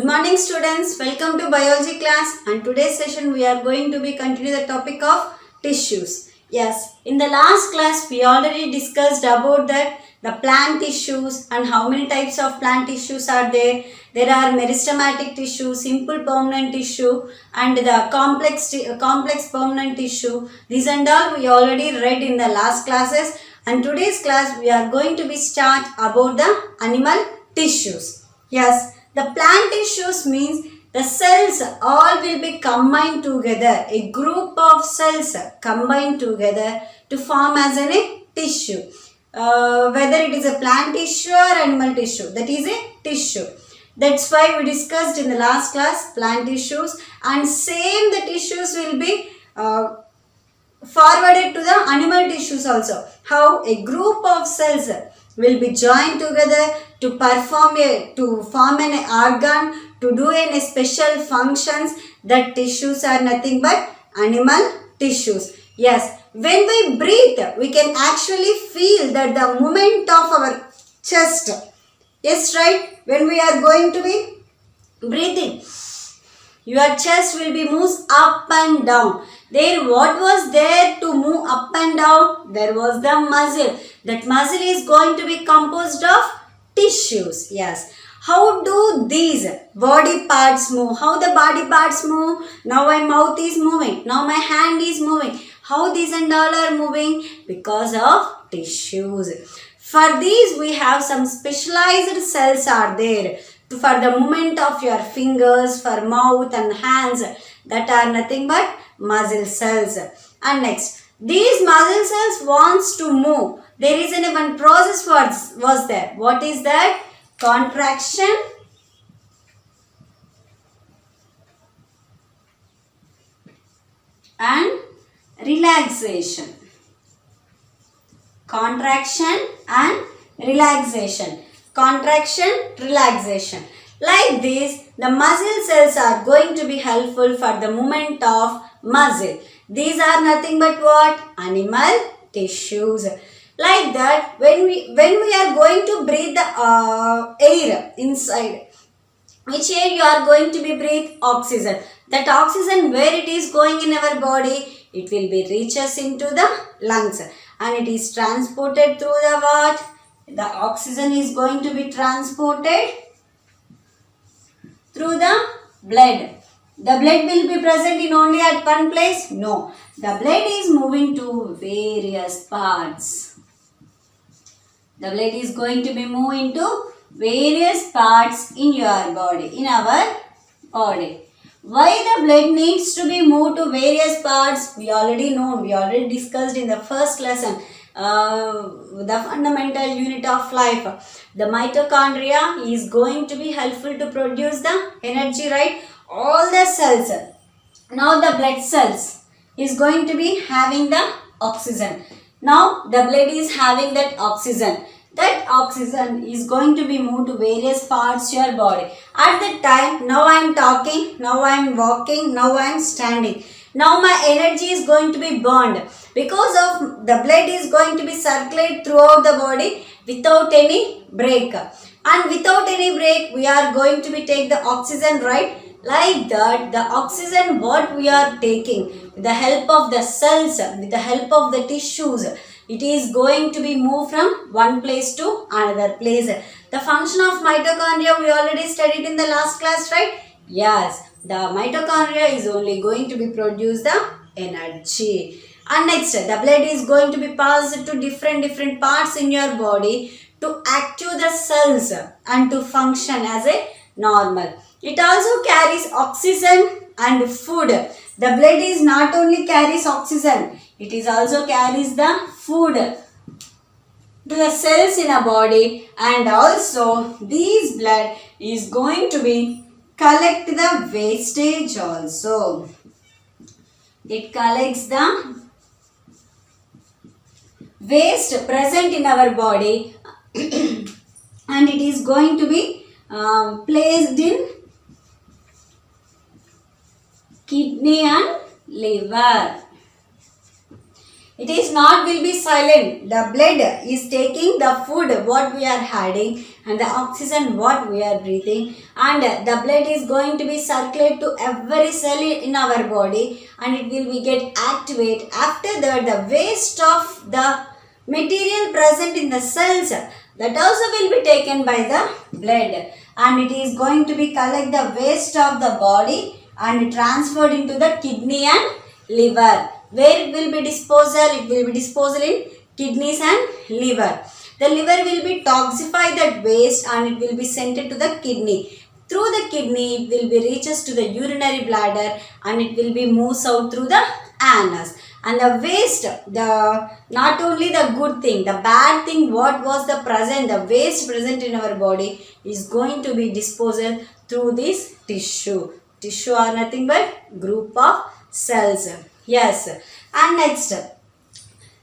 morning students, welcome to biology class, and today's session we are going to be continue the topic of tissues. Yes, in the last class we already discussed about that the plant tissues and how many types of plant tissues are there. There are meristematic tissue, simple permanent tissue and the complex permanent tissue. These and all we already read in the last classes, and today's class we are going to be start about the animal tissues. Yes. The plant tissues means the cells all will be combined together. A group of cells combined together to form as a tissue. Whether it is a plant tissue or animal tissue, that is a tissue. That's why we discussed in the last class plant tissues, and same the tissues will be forwarded to the animal tissues also. How a group of cells will be joined together to form an organ, to do any special functions. That tissues are nothing but animal tissues. Yes, when we breathe, we can actually feel that the movement of our chest. Yes, right? When we are going to be breathing, your chest will be moves up and down. There, what was there to move up and down? There was the muscle. That muscle is going to be composed of tissues. Yes. How do these body parts move? How the body parts move? Now my mouth is moving. Now my hand is moving. How these and all are moving? Because of tissues. For these we have some specialized cells are there. For the movement of your fingers, for mouth and hands, that are nothing but muscle cells. And next, these muscle cells wants to move. There is one process was there. What is that? Contraction and relaxation. Contraction and relaxation. Contraction, relaxation. Like this, the muscle cells are going to be helpful for the movement of muscle. These are nothing but what? Animal tissues. Like that, when we are going to breathe the air inside, which air you are going to be breathe? Oxygen. That oxygen, where it is going in our body? It will be reaches into the lungs, and it is transported through the what? The oxygen is going to be transported through the blood. The blood will be present in only at one place? No. The blood is moving to various parts. The blood is going to be moving to various parts in your body, in our body. Why the blood needs to be moved to various parts? We already know, we already discussed in the first lesson. The fundamental unit of life. The mitochondria is going to be helpful to produce the energy, right? All the cells. Now the blood cells is going to be having the oxygen. Now the blood is having that oxygen. That oxygen is going to be moved to various parts of your body. At that time, now I am talking, now I am walking, now I am standing. Now my energy is going to be burned. Because of the blood is going to be circulate throughout the body without any break. And without any break, we are going to be take the oxygen, right? Like that, the oxygen what we are taking with the help of the cells, with the help of the tissues, it is going to be moved from one place to another place. The function of mitochondria we already studied in the last class, right? Yes, the mitochondria is only going to be produce the energy. And next, the blood is going to be passed to different parts in your body to active the cells and to function as a normal. It also carries oxygen and food. The blood is not only carries oxygen, it is also carries the food to the cells in a body, and also this blood is going to be collect the wastage also. It collects the waste present in our body and it is going to be placed in kidney and liver. It is not will be silent. The blood is taking the food what we are having and the oxygen what we are breathing, and the blood is going to be circulate to every cell in our body, and it will be get activate. After that, the waste of the material present in the cells, that also will be taken by the blood, and it is going to be collect the waste of the body and transferred into the kidney and liver. Where it will be disposal? It will be disposal in kidneys and liver. The liver will be toxify that waste and it will be sent to the kidney. Through the kidney, it will be reaches to the urinary bladder and it will be moves out through the anus. And the waste, the not only the good thing, the bad thing, what was the present, the waste present in our body is going to be disposal through this tissue. Tissue are nothing but group of cells. Yes. And next, the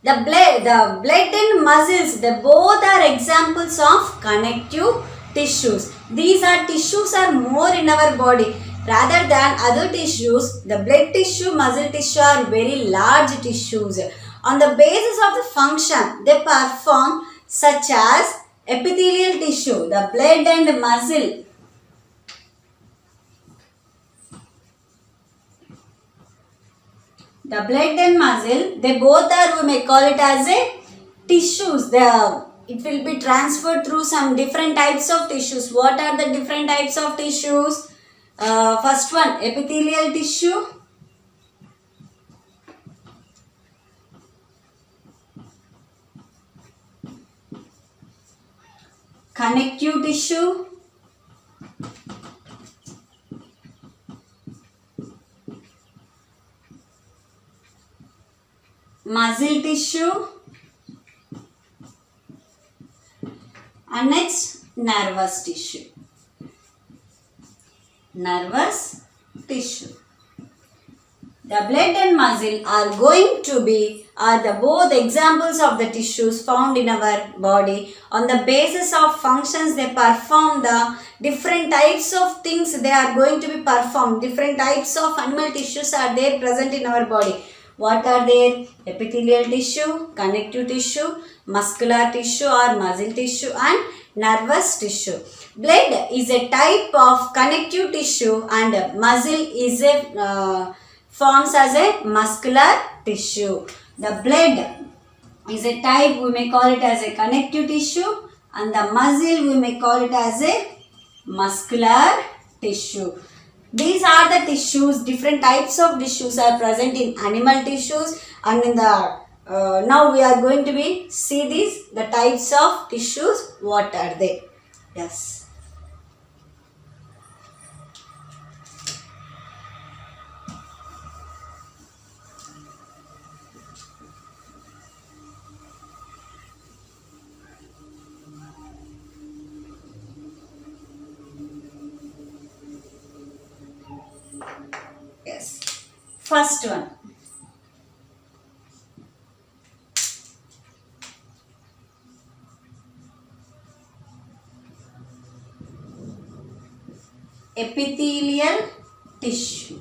blood and muscles, they both are examples of connective tissues. These are tissues are more in our body rather than other tissues. The blood tissue, muscle tissue are very large tissues. On the basis of the function they perform, such as epithelial tissue, the blood and muscle, the blood and muscle, they both are, we may call it as a tissues. It will be transferred through some different types of tissues. What are the different types of tissues? First one, epithelial tissue. Connective tissue. Muscle tissue, and next nervous tissue. Nervous tissue. The blood and muscle are going to be the both examples of the tissues found in our body. On the basis of functions they perform the different types of things they are going to be performed. Different types of animal tissues are there present in our body. What are there? Epithelial tissue, connective tissue, muscular tissue or muscle tissue, and nervous tissue. Blood is a type of connective tissue and muscle is a forms as a muscular tissue. The blood is a type, we may call it as a connective tissue, and the muscle we may call it as a muscular tissue. These are the tissues, different types of tissues are present in animal tissues, and in the now we are going to be see these the types of tissues, what are they. Yes. Yes. First one. Epithelial tissue.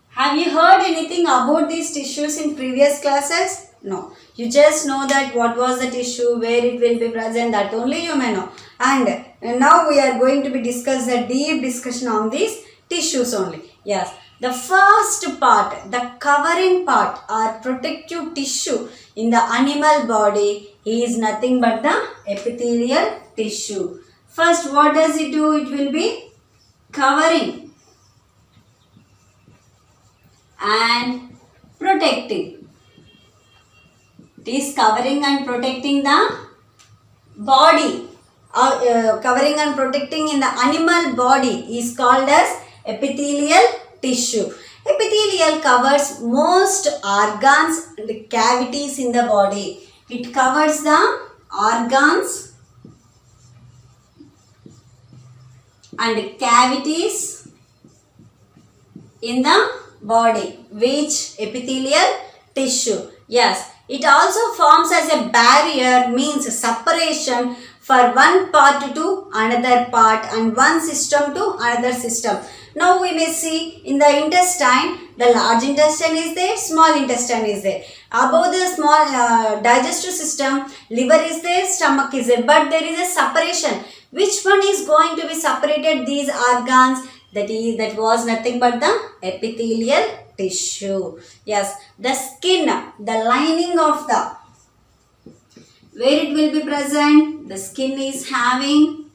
Have you heard anything about these tissues in previous classes? No. You just know that what was the tissue, where it will be present, that only you may know. And now we are going to be discuss a deep discussion on these tissues only. Yes. The first part, the covering part or protective tissue in the animal body is nothing but the epithelial tissue. First, what does it do? It will be covering and protecting. It is covering and protecting the body. Covering and protecting in the animal body is called as epithelial tissue. Epithelial covers most organs and cavities in the body. It covers the organs and cavities in the body. Which epithelial tissue? Yes. It also forms as a barrier, means separation for one part to another part and one system to another system. Now we may see in the intestine, the large intestine is there, small intestine is there. Above the small digestive system, liver is there, stomach is there, but there is a separation. Which one is going to be separated these organs? That was nothing but the epithelial tissue. Yes, the skin, the lining of the, where it will be present, the skin is having,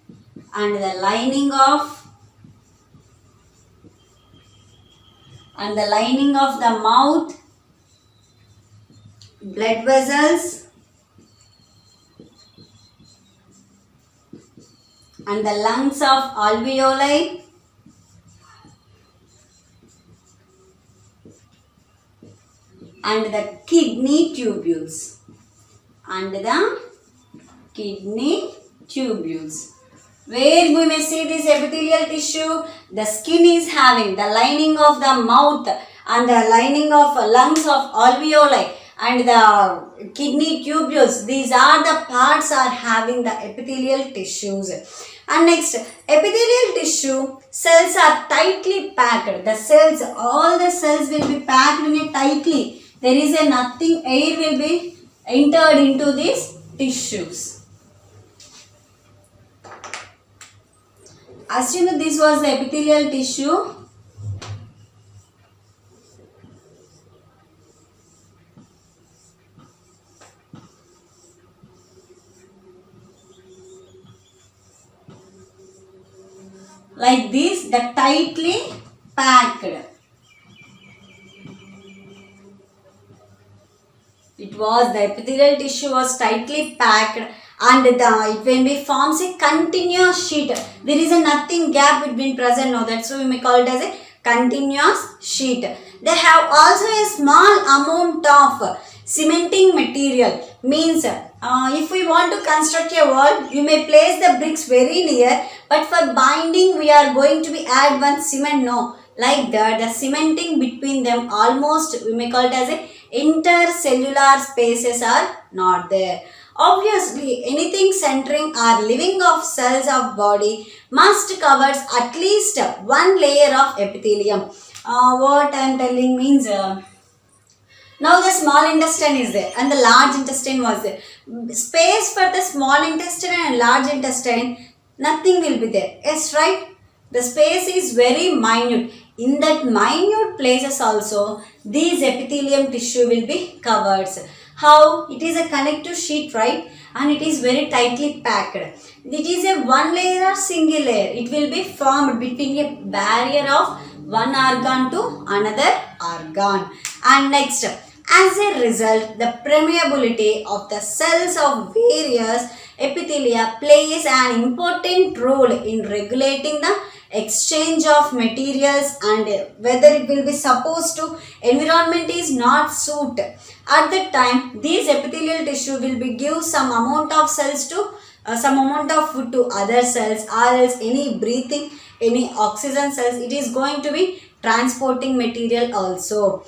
and the lining of, and the lining of the mouth, blood vessels, and the lungs of alveoli, and the kidney tubules, and the kidney tubules. Where we may see this epithelial tissue, the skin is having the lining of the mouth and the lining of lungs of alveoli and the kidney tubules. These are the parts are having the epithelial tissues. And next, epithelial tissue cells are tightly packed. The cells, all the cells will be packed in a tightly. There is a nothing, air will be entered into these tissues. Assume this was the epithelial tissue. Like this, the tightly packed. It was, the epithelial tissue was tightly packed, and it when we forms a continuous sheet, there is a nothing gap between present. No, that's why we may call it as a continuous sheet. They have also a small amount of cementing material. Means if we want to construct a wall, you may place the bricks very near, but for binding we are going to be add one cement. No, like that, the cementing between them almost, we may call it as a intercellular spaces are not there. Obviously, anything centering or living of cells of body must covers at least one layer of epithelium. What I am telling means, now the small intestine is there and the large intestine was there. Space for the small intestine and large intestine, nothing will be there. Yes, right? The space is very minute. In that minute places also, these epithelium tissue will be covered. How? It is a connective sheet, right? And it is very tightly packed. It is a one layer or single layer. It will be formed between a barrier of one organ to another organ. And next, as a result, the permeability of the cells of various epithelia plays an important role in regulating the exchange of materials, and whether it will be supposed to environment is not suit. At that time, these epithelial tissue will be give some amount of cells to some amount of food to other cells, or else any breathing, any oxygen cells, it is going to be transporting material also.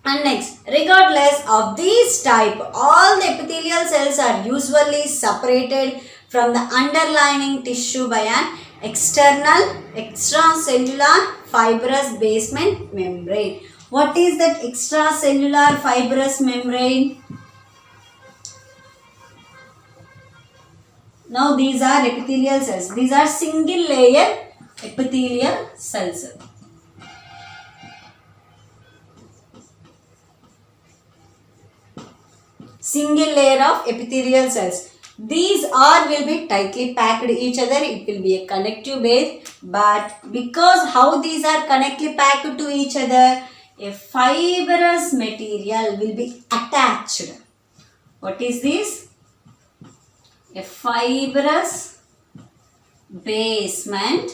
And next, regardless of these type, all the epithelial cells are usually separated from the underlying tissue by an external extracellular fibrous basement membrane. What is that extracellular fibrous membrane? Now these are epithelial cells. These are single layer epithelial cells. Single layer of epithelial cells. These all will be tightly packed each other. It will be a connective base. But because how these are connectly packed to each other, a fibrous material will be attached. What is this? A fibrous basement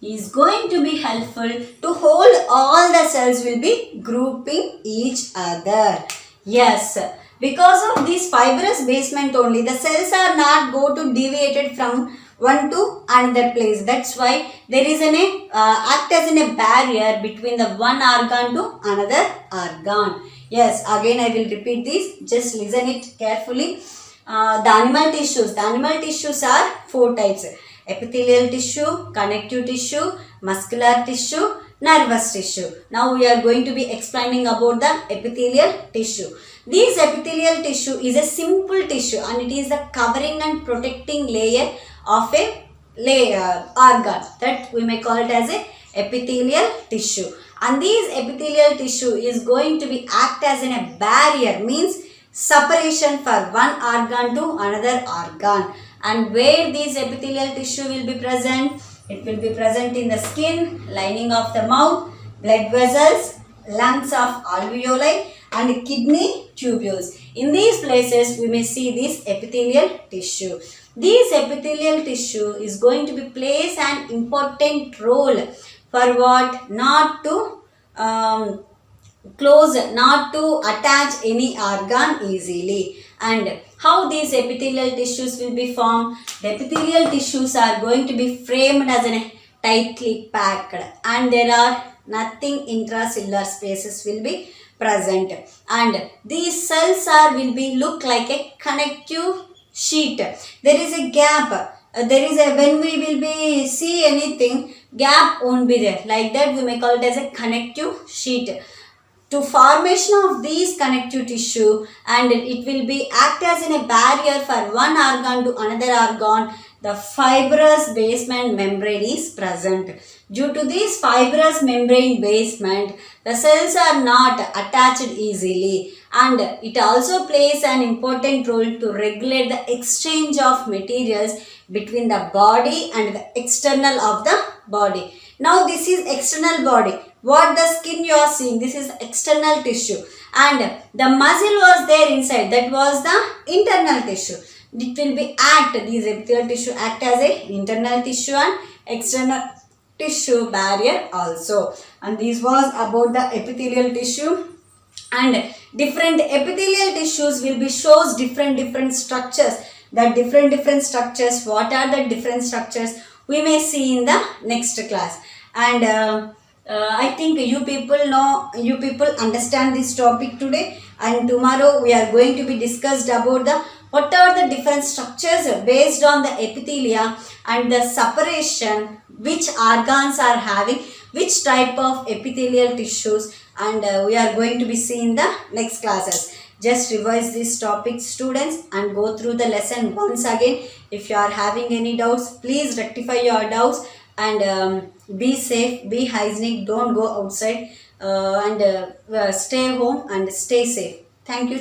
is going to be helpful to hold all the cells will be grouping each other. Yes. Because of this fibrous basement only, the cells are not go to deviated from one to another place. That's why there is an act as in a barrier between the one organ to another organ. Yes, again I will repeat this. Just listen it carefully. The animal tissues are 4 types: epithelial tissue, connective tissue, muscular tissue, nervous tissue. Now we are going to be explaining about the epithelial tissue. This epithelial tissue is a simple tissue and it is the covering and protecting layer of a organ, that we may call it as a epithelial tissue. And this epithelial tissue is going to be act as a barrier, means separation for one organ to another organ. And where this epithelial tissue will be present? It will be present in the skin, lining of the mouth, blood vessels, lungs of alveoli and kidney tubules. In these places we may see this epithelial tissue. This epithelial tissue is going to be plays an important role for what? Not to close, not to attach any organ easily. And how these epithelial tissues will be formed? The epithelial tissues are going to be framed as a tightly packed, and there are nothing intracellular spaces will be present, and these cells will be look like a connective sheet. There is a gap. There is a, when we will be see anything, gap won't be there. Like that we may call it as a connective sheet. To formation of these connective tissue, and it will be act as in a barrier for one organ to another organ, the fibrous basement membrane is present. Due to this fibrous membrane basement, the cells are not attached easily, and it also plays an important role to regulate the exchange of materials between the body and the external of the body. Now this is external body. What the skin you are seeing, this is external tissue, and the muscle was there inside, that was the internal tissue. It will be act, these epithelial tissue act as a internal tissue and external tissue barrier also. And this was about the epithelial tissue. And different epithelial tissues will be shows different structures. The different structures, what are the different structures, we may see in the next class. And I think you people know, you people understand this topic today, and tomorrow we are going to be discussed about the what are the different structures based on the epithelia and the separation, which organs are having which type of epithelial tissues, and we are going to be seeing the next classes. Just revise these topics, students, and go through the lesson once again. If you are having any doubts, please rectify your doubts, and be safe, be hygienic, don't go outside, and stay home and stay safe. Thank you.